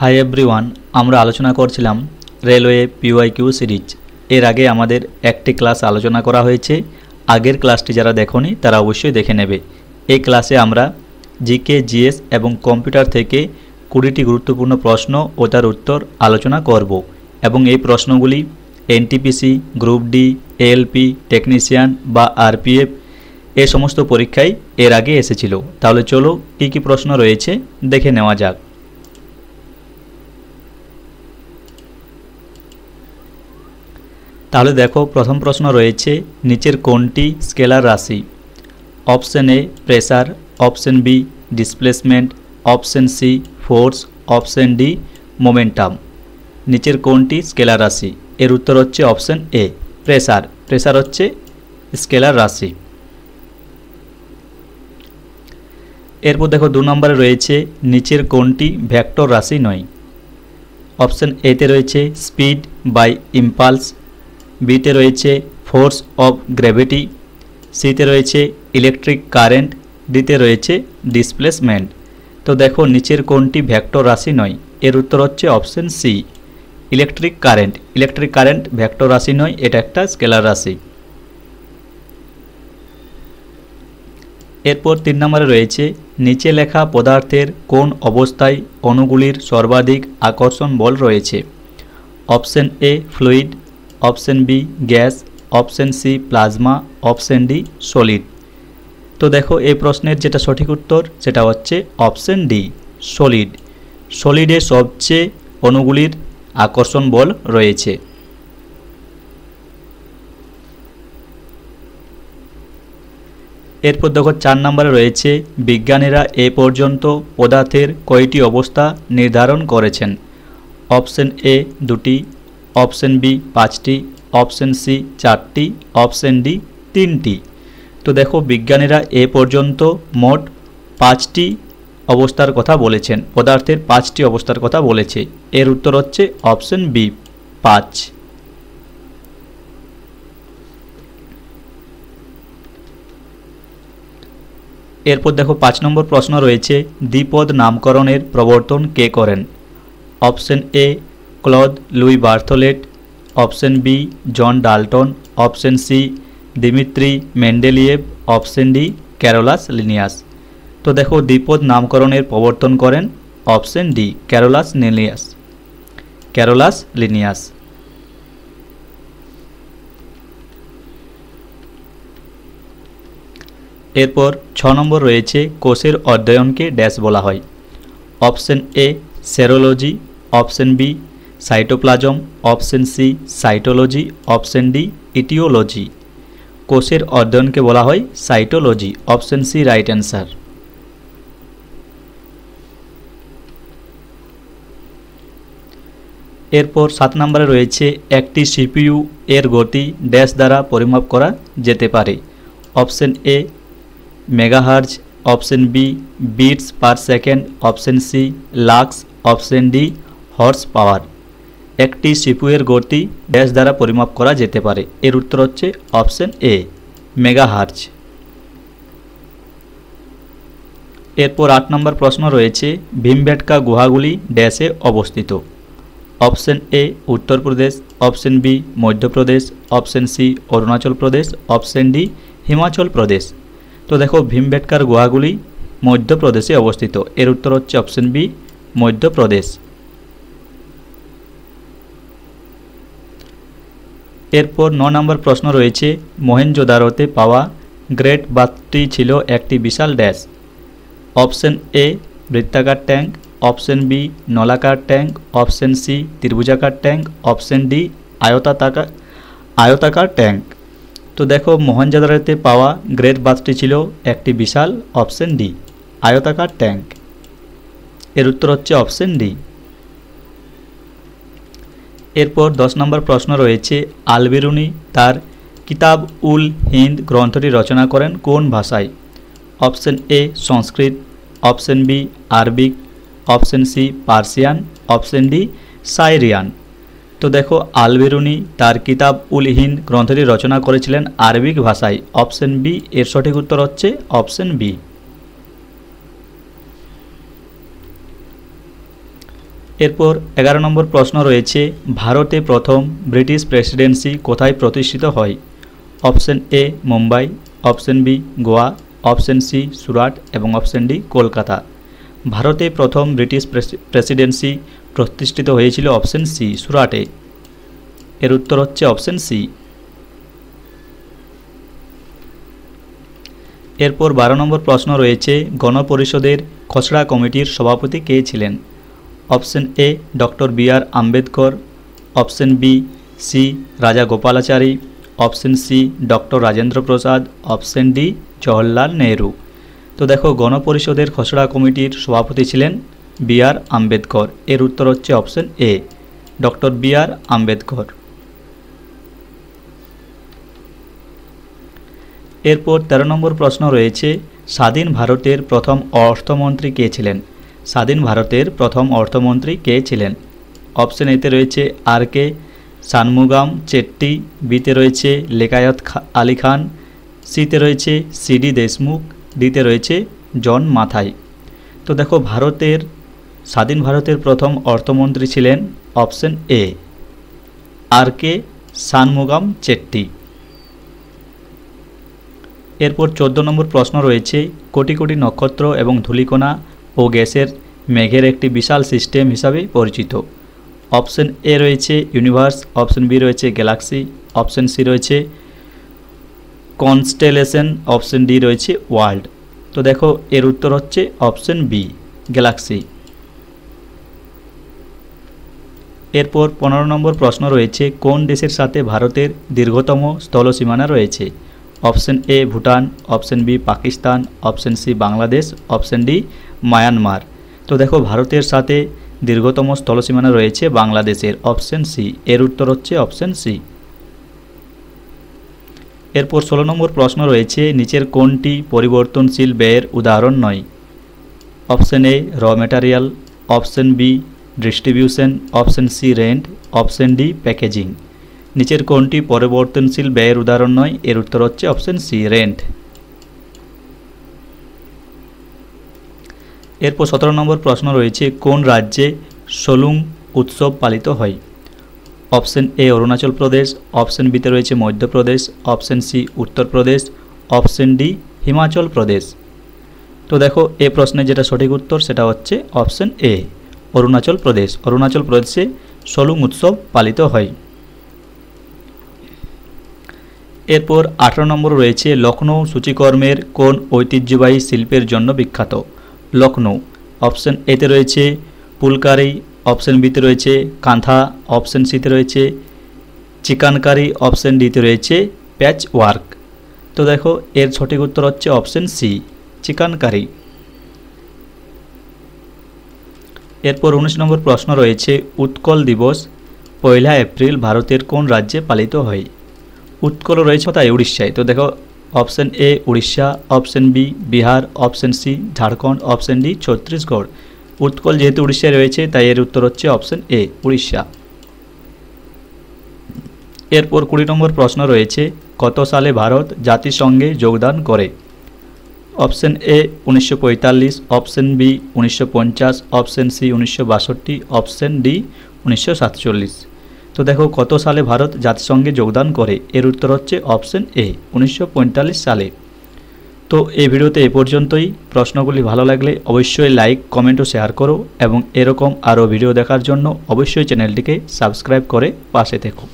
Hi everyone, আমরা আলোচনা করছিলাম রেলওয়ে পিওয়াইকিউ সিরিজ। এর আগে আমাদের একটি ক্লাস আলোচনা করা হয়েছে। আগের ক্লাসটি যারা দেখোনি তারা অবশ্যই দেখে নেবে। এই ক্লাসে আমরা জিকে, জিএস এবং কম্পিউটার থেকে 20টি গুরুত্বপূর্ণ প্রশ্ন ও তার উত্তর আলোচনা করব এবং এই প্রশ্নগুলি NTPC, group D, ALP, technician বা আরপিএফ এই সমস্ত পরীক্ষায় এর আগে এসেছিল। তাহলে চলো কী কী প্রশ্ন রয়েছে দেখে নেওয়া যাক। তাহলে দেখো, প্রথম প্রশ্ন রয়েছে নিচের কোনটি স্কেলার রাশি? Option A pressure, option B displacement, option C force, option D momentum. নিচের কোনটি স্কেলার রাশি? এর উত্তর হচ্ছে অপশন এ প্রেসার। প্রেসার হচ্ছে স্কেলার রাশি। এরপর দেখো 2 নম্বরে রয়েছে নিচের কোনটি ভেক্টর রাশি নয়? অপশন এতে রয়েছে স্পিড বাই ইম্পালস, বিতে রয়েছে ফোর্স অফ গ্র্যাভিটি, সিতে রয়েছে ইলেকট্রিক কারেন্ট, ডিতে রয়েছে ডিসপ্লেসমেন্ট। তো দেখো নিচের কোনটি ভেক্টর রাশি নয়? এর উত্তর হচ্ছে option C electric current. Electric current vector রাশি নয়, এটা একটা স্কেলার রাশি। এরপর 3 নম্বরে রয়েছে নিচে লেখা পদার্থের কোন অবস্থায় অণুগুলির সর্বাধিক আকর্ষণ বল রয়েছে? Option A fluid, option B gas, option C plasma, option D solid. তো দেখো এই প্রশ্নের যেটা সঠিক উত্তর সেটা হচ্ছে অপশন ডি সলিড। সলিডে সবচেয়ে অণুগুলির আকর্ষণ বল রয়েছে। এরপর দেখো 4 নম্বরে রয়েছে বিজ্ঞানীরা এ পর্যন্ত পদার্থের কয়টি অবস্থা নির্ধারণ করেছেন? অপশন এ 2টি, অপশন বি 5টি, অপশন সি 4টি, অপশন ডি 3টি। তো দেখো বিজ্ঞানীরা এ পর্যন্ত মোট 5টি অবস্থার কথা বলেছেন, পদার্থের 5টি অবস্থার কথা বলেছে। এর উত্তর হচ্ছে অপশন বি 5। এরপর দেখো 5 নম্বর প্রশ্ন রয়েছে দ্বিপদ নামকরণের প্রবর্তন কে করেন? Option A Claude Louis Berthollet, option B John Dalton, option C Dmitri Mendeleev, option D Carolus Linnaeus. তো দেখো দ্বিপদ নামকরণের প্রবর্তন করেন অপশন ডি ক্যারোলাস লিনিয়াস। এরপর 6 নম্বর রয়েছে কোষের অধ্যয়নকে ড্যাশ বলা হয়? Option A serology, option B cytoplasm, option C cytology, option D etiology. কোষের অধ্যয়নকে বলা হয় cytology. Option C right answer. এরপর 7 নম্বরে রয়েছে একটি সিপিইউ এর গতি ড্যাশ দ্বারা পরিমাপ করা যেতে পারে? Option A megahertz, option B bits per second, option C lux, option D horsepower. একটি সিপিইউ এর গতি ড্যাশ দ্বারা পরিমাপ করা যেতে পারে? এর উত্তর হচ্ছে অপশন এ মেগাহার্জ। এরপর 8 নম্বর প্রশ্ন রয়েছে ভীমবেটকা গুহাগুলি ড্যাশে অবস্থিত? Option A Uttar Pradesh, option B Madhya Pradesh, option C Arunachal Pradesh, option D Himachal Pradesh. তো দেখো ভীমবেটকার গুহাগুলি মধ্যপ্রদেশে অবস্থিত। এর উত্তর হচ্ছে অপশন বি মধ্যপ্রদেশ। এরপর 9 নম্বর প্রশ্ন রয়েছে মহেঞ্জোদারোতে পাওয়া গ্রেট বাথটি ছিল একটি বিশাল ড্যাশ? অপশন এ বৃত্তাকার ট্যাঙ্ক, অপশন বি নলাকার ট্যাঙ্ক, অপশন সি ত্রিভুজাকার ট্যাঙ্ক, অপশন ডি আয়তাকার ট্যাঙ্ক। তো দেখো মহেঞ্জোদারোতে পাওয়া গ্রেট বাথটি ছিল একটি বিশাল, অপশন ডি আয়তাকার ট্যাঙ্ক। এর উত্তর হচ্ছে অপশন ডি। এরপর 10 নম্বর প্রশ্ন রয়েছে আল-বিরুনি তার কিতাব উল হিন্দ গ্রন্থটি রচনা করেন কোন ভাষায়? Option A Sanskrit, option B Arabic, option C Persian, option D Syrian. তো দেখো আল-বিরুনি তার কিতাব উল হিন্দ গ্রন্থটি রচনা করেছিলেন আরবিক ভাষায়। অপশন বি এর সঠিক উত্তর হচ্ছে অপশন বি। এরপর 11 নম্বর প্রশ্ন রয়েছে, ভারতে প্রথম ব্রিটিশ প্রেসিডেন্সি কোথায় প্রতিষ্ঠিত হয়? Option A Mumbai, option B Goa, option C Surat এবং অপশন ডি কলকাতা। ভারতে প্রথম ব্রিটিশ প্রেসিডেন্সি প্রতিষ্ঠিত হয়েছিল অপশন সি সুরাটে। এর উত্তর হচ্ছে অপশন সি। এরপর 12 নম্বর প্রশ্ন রয়েছে, গণপরিষদের খসড়া কমিটির সভাপতি কে ছিলেন? Option A doctor B R Ambedkar, option B C Raja Gopalachari, option C doctor Rajendra Prasad, option D Jawaharlal Nehru. তো দেখো গণপরিষদের খসড়া কমিটির সভাপতি ছিলেন বি আর আম্বেদকর। এর উত্তর হচ্ছে option A doctor B R Ambedkar. এরপর 13 নম্বর প্রশ্ন রয়েছে, স্বাধীন ভারতের প্রথম অর্থমন্ত্রী কে ছিলেন? স্বাধীন ভারতের প্রথম অর্থমন্ত্রী কে ছিলেন? অপশন এতে রয়েছে আর কে শানমুগাম চেট্টি, বিতে রয়েছে লিয়াকত আলী খান, সিতে রয়েছে সিডি দেশমুখ, ডিতে রয়েছে জন মাথাই। তো দেখো স্বাধীন ভারতের প্রথম অর্থমন্ত্রী ছিলেন অপশন এ আর কে শানমুগাম চেট্টি। এরপর 14 নম্বর প্রশ্ন রয়েছে, কোটি কোটি নক্ষত্র এবং ধূলিকণা ও গ্যাসের মেঘের একটি বিশাল সিস্টেম হিসাবে পরিচিত। অপশন এ রয়েছে ইউনিভার্স, অপশন বি রয়েছে গ্যালাক্সি, অপশন সি রয়েছে কনস্টেলেশন, অপশন ডি রয়েছে ওয়ার্ল্ড। তো দেখো এর উত্তর হচ্ছে অপশন বি গ্যালাক্সি। এরপর 15 নম্বর প্রশ্ন রয়েছে, কোন দেশের সাথে ভারতের দীর্ঘতম স্থল সীমানা রয়েছে? Option A Bhutan, option B Pakistan, option C Bangladesh, option D Myanmar. তো দেখো ভারতের সাথে দীর্ঘতম স্থলসীমানা রয়েছে বাংলাদেশের, অপশন সি। এর উত্তর হচ্ছে অপশন সি। এরপর 16 নম্বর প্রশ্ন রয়েছে, নিচের কোনটি পরিবর্তনশীল ব্যয়ের উদাহরণ নয়? Option A raw material, option B distribution, option C rent, option D packaging. নিচের কোনটি পরিবর্তনশীল ব্যয়ের উদাহরণ নয়? এর উত্তর হচ্ছে অপশন সি রেন্ট। এরপর 17 নম্বর প্রশ্ন রয়েছে, কোন রাজ্যে সোলুং উৎসব পালিত হয়? Option A Arunachal Pradesh, option বিতে রয়েছে Madhya Pradesh, option C Uttar Pradesh, option D Himachal Pradesh. তো দেখো এই প্রশ্নের যেটা সঠিক উত্তর সেটা হচ্ছে অপশন এ অরুণাচল প্রদেশ। অরুণাচল প্রদেশে সোলুং উৎসব পালিত হয়। এরপর 18 নম্বর রয়েছে, লখনৌ সূচিকর্মের কোন ঐতিহ্যবাহী শিল্পের জন্য বিখ্যাত? লখনৌ। অপশন এতে রয়েছে ফুলকারি, অপশন বিতে রয়েছে কাঁথা, অপশন সিতে রয়েছে চিকানকারি, অপশন ডিতে রয়েছে প্যাচ ওয়ার্ক। তো দেখো এর সঠিক উত্তর হচ্ছে অপশন সি চিকানকারি। এরপর 19 নম্বর প্রশ্ন রয়েছে, উৎকল দিবস 1 এপ্রিল ভারতের কোন রাজ্যে পালিত হয়? উৎকল রয়েছে কোথায়? উড়িষ্যায়। তো দেখো option A Orissa, option B Bihar, option C Jharkhand, option D Chhattisgarh. Utkal যেহেতু উড়িষ্যায় রয়েছে তাই এর উত্তর হচ্ছে অপশন এ উড়িষ্যা। এরপর 20 নম্বর প্রশ্ন রয়েছে, কত সালে ভারত জাতিসংঘে যোগদান করে? Option A 1945, option B 1950, option C 1962, option D 1947। তো দেখো কত সালে ভারত জাতিসংঘে যোগদান করে? এর উত্তর হচ্ছে অপশন এ 1945 সালে। তো এই ভিডিওতে এ পর্যন্তই। প্রশ্নগুলি ভালো লাগলে অবশ্যই লাইক, কমেন্ট ও শেয়ার করো এবং এরকম আরও ভিডিও দেখার জন্য অবশ্যই চ্যানেলটিকে সাবস্ক্রাইব করে পাশে থেকো।